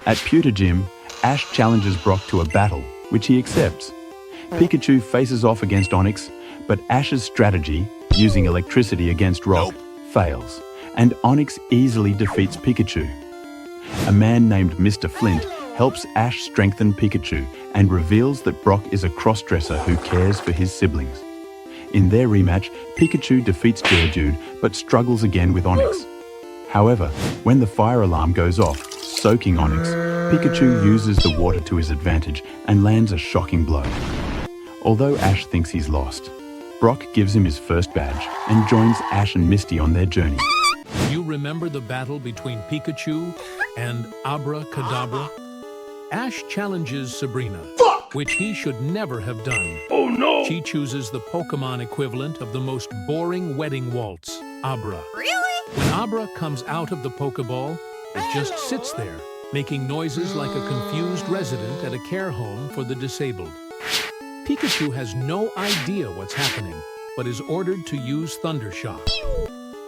At Pewter Gym, Ash challenges Brock to a battle, which he accepts. Pikachu faces off against Onix, but Ash's strategy, using electricity against Rock, fails, and Onix easily defeats Pikachu. A man named Mr. Flint helps Ash strengthen Pikachu and reveals that Brock is a crossdresser who cares for his siblings. In their rematch, Pikachu defeats Geodude but struggles again with Onix. However, when the fire alarm goes off, soaking Onix, Pikachu uses the water to his advantage and lands a shocking blow. Although Ash thinks he's lost, Brock gives him his first badge and joins Ash and Misty on their journey. You remember the battle between Pikachu and Abracadabra? Ash challenges Sabrina, which he should never have done. Oh no! She chooses the Pokémon equivalent of the most boring wedding waltz, Abra. Really? When Abra comes out of the Pokeball, it just sits there, making noises like a confused resident at a care home for the disabled. Pikachu has no idea what's happening, but is ordered to use Thundershock.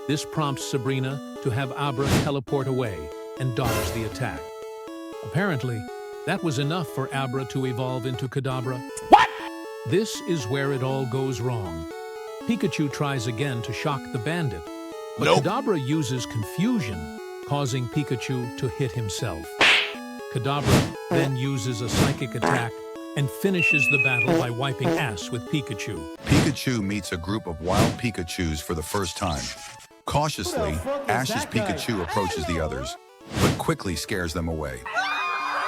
This prompts Sabrina to have Abra teleport away and dodge the attack. Apparently, that was enough for Abra to evolve into Kadabra. What? This is where it all goes wrong. Pikachu tries again to shock the bandit, but Kadabra uses confusion, causing Pikachu to hit himself. Kadabra then uses a psychic attack and finishes the battle by wiping ass with Pikachu. Pikachu meets a group of wild Pikachus for the first time. Cautiously, Ash's Pikachu approaches the others, but quickly scares them away.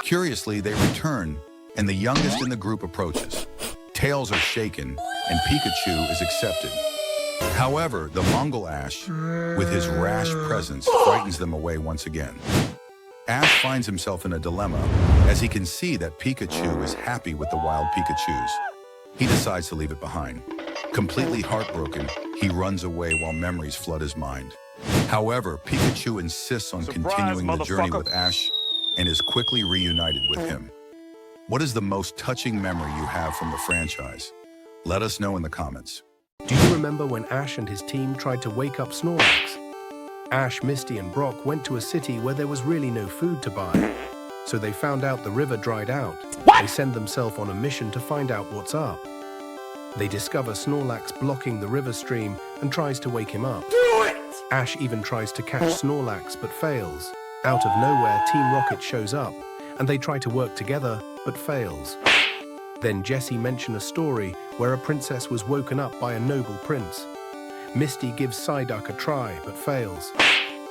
Curiously, they return, and the youngest in the group approaches. Tails are shaken, and Pikachu is accepted. However, the Mongol Ash, with his rash presence, frightens them away once again. Ash finds himself in a dilemma, as he can see that Pikachu is happy with the wild Pikachus. He decides to leave it behind. Completely heartbroken, he runs away while memories flood his mind. However, Pikachu insists on continuing the journey with Ash and is quickly reunited with him. What is the most touching memory you have from the franchise? Let us know in the comments. Do you remember when Ash and his team tried to wake up Snorlax? Ash, Misty, and Brock went to a city where there was really no food to buy. So they found out the river dried out. They send themselves on a mission to find out what's up. They discover Snorlax blocking the river stream and tries to wake him up. Do it! Ash even tries to catch Snorlax but fails. Out of nowhere, Team Rocket shows up, and they try to work together but fails. Then Jessie mentioned a story where a princess was woken up by a noble prince. Misty gives Psyduck a try but fails.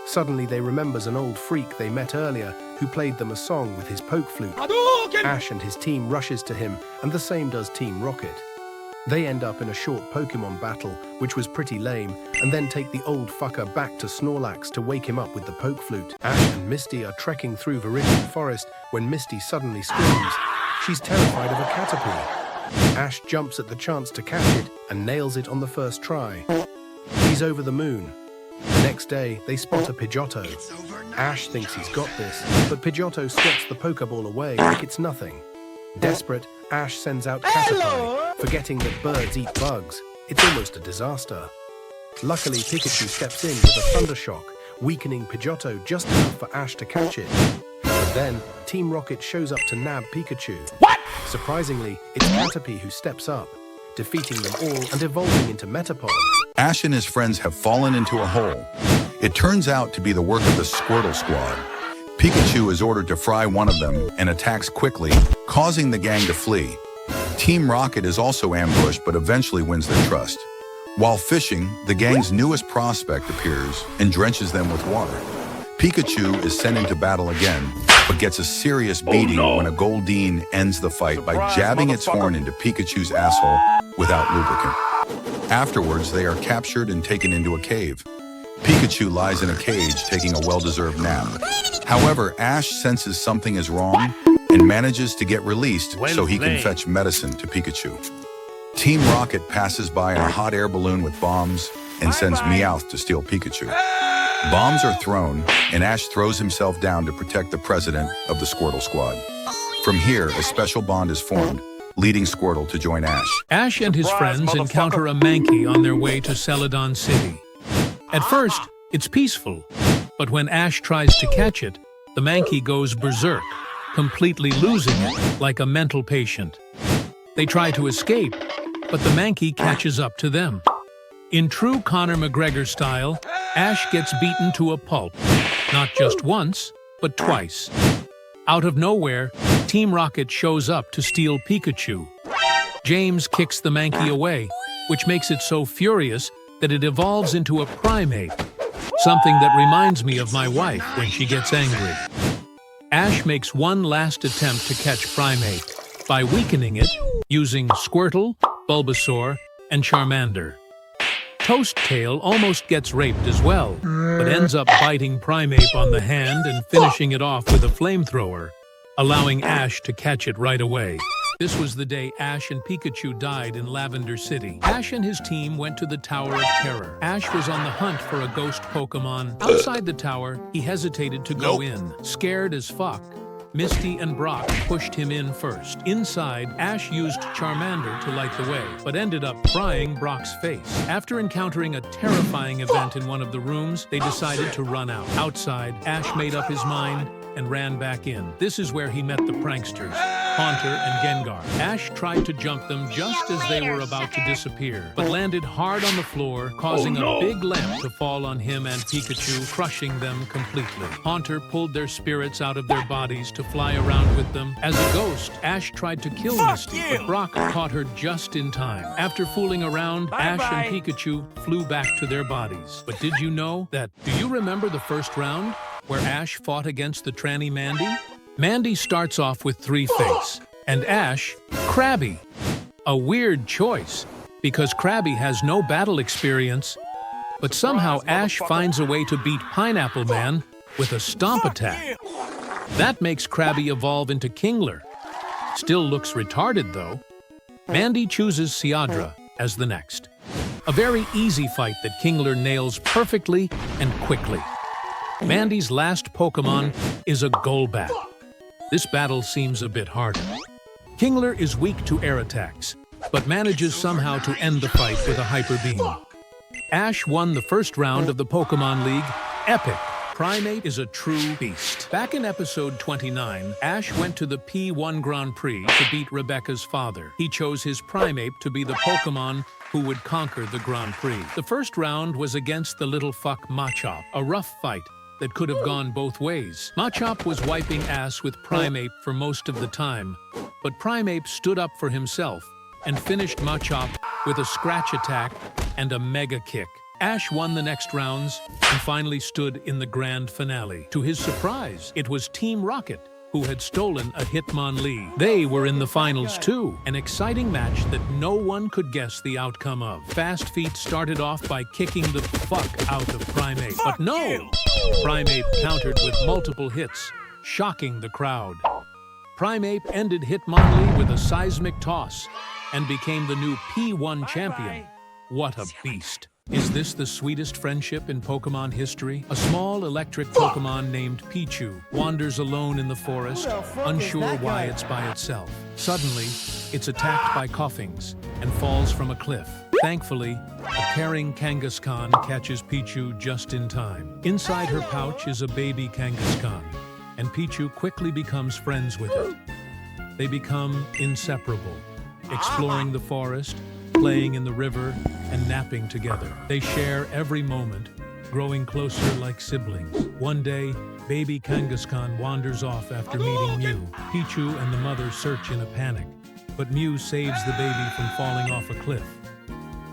Suddenly they remembers an old freak they met earlier who played them a song with his poke flute. Ash and his team rushes to him, and the same does Team Rocket. They end up in a short Pokemon battle, which was pretty lame, and then take the old fucker back to Snorlax to wake him up with the poke flute. Ash and Misty are trekking through Viridian Forest when Misty suddenly screams. She's terrified of a Caterpie. Ash jumps at the chance to catch it and nails it on the first try. He's over the moon. The next day, they spot a Pidgeotto. Ash thinks he's got this, but Pidgeotto swats the Pokeball away like it's nothing. Desperate, Ash sends out Caterpie, forgetting that birds eat bugs. It's almost a disaster. Luckily, Pikachu steps in with a Thundershock, weakening Pidgeotto just enough for Ash to catch it. But then, Team Rocket shows up to nab Pikachu. What? Surprisingly, it's Caterpie who steps up, defeating them all and evolving into Metapod. Ash and his friends have fallen into a hole. It turns out to be the work of the Squirtle Squad. Pikachu is ordered to fry one of them and attacks quickly, causing the gang to flee. Team Rocket is also ambushed but eventually wins their trust. While fishing, the gang's newest prospect appears and drenches them with water. Pikachu is sent into battle again, but gets a serious beating when a Goldeen ends the fight by jabbing its horn into Pikachu's asshole without lubricant. Afterwards, they are captured and taken into a cave. Pikachu lies in a cage taking a well-deserved nap. However, Ash senses something is wrong and manages to get released so he can fetch medicine to Pikachu. Team Rocket passes by in a hot air balloon with bombs and sends Meowth to steal Pikachu. Bombs are thrown, and Ash throws himself down to protect the president of the Squirtle Squad. From here, a special bond is formed, leading Squirtle to join Ash. Ash and his friends encounter a Mankey on their way to Celadon City. At first, it's peaceful, but when Ash tries to catch it, the Mankey goes berserk, completely losing it, like a mental patient. They try to escape, but the Mankey catches up to them. In true Conor McGregor style, Ash gets beaten to a pulp, not just once, but twice. Out of nowhere, Team Rocket shows up to steal Pikachu. James kicks the Mankey away, which makes it so furious that it evolves into a Primeape, something that reminds me of my wife when she gets angry. Ash makes one last attempt to catch Primeape by weakening it using Squirtle, Bulbasaur, and Charmander. Toast Tail almost gets raped as well, but ends up biting Primeape on the hand and finishing it off with a flamethrower, allowing Ash to catch it right away. This was the day Ash and Pikachu died in Lavender City. Ash and his team went to the Tower of Terror. Ash was on the hunt for a ghost Pokémon. Outside the tower, he hesitated to go in, scared as fuck. Misty and Brock pushed him in first. Inside, Ash used Charmander to light the way, but ended up frying Brock's face. After encountering a terrifying event in one of the rooms, they decided to run out. Outside, Ash made up his mind and ran back in. This is where he met the pranksters, Haunter and Gengar. Ash tried to jump them just as they were about to disappear, but landed hard on the floor, causing a big lamp to fall on him and Pikachu, crushing them completely. Haunter pulled their spirits out of their bodies to fly around with them. As a ghost, Ash tried to kill Misty, but Brock caught her just in time. After fooling around, Ash and Pikachu flew back to their bodies. But did you know that? Do you remember the first round, where Ash fought against the tranny Mandy? Mandy starts off with 3 fates, and Ash, Krabby. A weird choice, because Krabby has no battle experience, but somehow Ash finds a way to beat Pineapple Man with a stomp attack. That makes Krabby evolve into Kingler. Still looks retarded though. Mandy chooses Seadra as the next. A very easy fight that Kingler nails perfectly and quickly. Mandy's last Pokémon is a Golbat. This battle seems a bit harder. Kingler is weak to air attacks, but manages somehow to end the fight with a Hyper Beam. Ash won the first round of the Pokémon League. Epic! Primeape is a true beast. Back in episode 29, Ash went to the P1 Grand Prix to beat Rebecca's father. He chose his Primeape to be the Pokémon who would conquer the Grand Prix. The first round was against the little fuck Machop, a rough fight that could have gone both ways. Machop was wiping ass with Primeape for most of the time, but Primeape stood up for himself and finished Machop with a scratch attack and a mega kick. Ash won the next rounds and finally stood in the grand finale. To his surprise, it was Team Rocket who had stolen a Hitmonlee. They were in the finals too, an exciting match that no one could guess the outcome of. Fast Feet started off by kicking the fuck out of Primeape, but no! Primeape countered with multiple hits, shocking the crowd. Primeape ended Hitmonlee with a seismic toss and became the new P1 champion. What a beast. Is this the sweetest friendship in Pokémon history? A small electric Pokémon named Pichu wanders alone in the forest, unsure why it's by itself. Suddenly, it's attacked by Koffings and falls from a cliff. Thankfully, a caring Kangaskhan catches Pichu just in time. Inside her pouch is a baby Kangaskhan, and Pichu quickly becomes friends with it. They become inseparable, exploring the forest, playing in the river, and napping together. They share every moment, growing closer like siblings. One day, baby Kangaskhan wanders off after meeting Mew. Pichu and the mother search in a panic, but Mew saves the baby from falling off a cliff.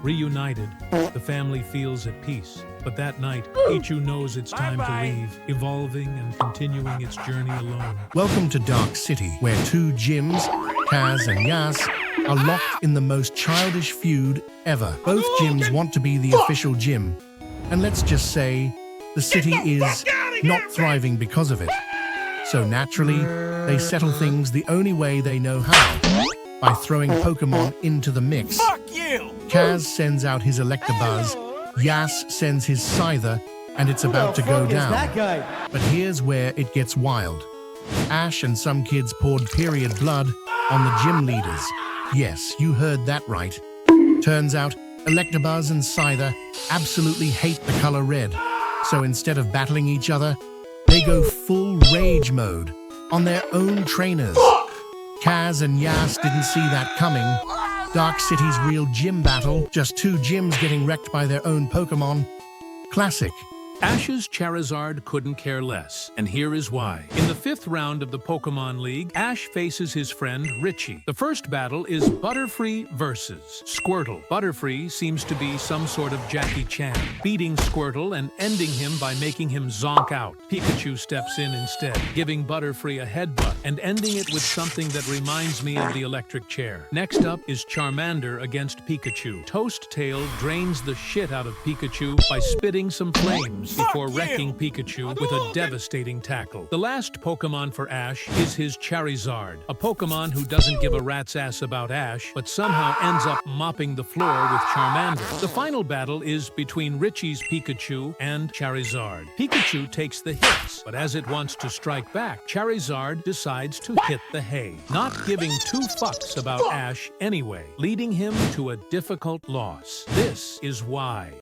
Reunited, the family feels at peace. But that night, Pichu knows it's time to leave, evolving and continuing its journey alone. Welcome to Dark City, where 2 gyms, Kaz and Yas, are locked in the most childish feud ever. Both gyms want to be the official gym, and let's just say, the city is not thriving because of it. So naturally, they settle things the only way they know how, by throwing Pokémon into the mix. Kaz sends out his Electabuzz, Yas sends his Scyther, and it's about to go down. But here's where it gets wild. Ash and some kids poured period blood on the gym leaders. Yes, you heard that right. Turns out, Electabuzz and Scyther absolutely hate the color red. So instead of battling each other, they go full rage mode. on their own trainers. Kaz and Yas didn't see that coming. Dark City's real gym battle, just two gyms getting wrecked by their own Pokémon. Classic. Ash's Charizard couldn't care less, and here is why. In the 5th round of the Pokémon League, Ash faces his friend Richie. The first battle is Butterfree versus Squirtle. Butterfree seems to be some sort of Jackie Chan, beating Squirtle and ending him by making him zonk out. Pikachu steps in instead, giving Butterfree a headbutt and ending it with something that reminds me of the electric chair. Next up is Charmander against Pikachu. Toast Tail drains the shit out of Pikachu by spitting some flames before wrecking Pikachu with a devastating tackle. The last Pokemon for Ash is his Charizard, a Pokemon who doesn't give a rat's ass about Ash, but somehow ends up mopping the floor with Charmander. The final battle is between Richie's Pikachu and Charizard. Pikachu takes the hits, but as it wants to strike back, Charizard decides to hit the hay, not giving two fucks about Ash anyway, leading him to a difficult loss. This is why.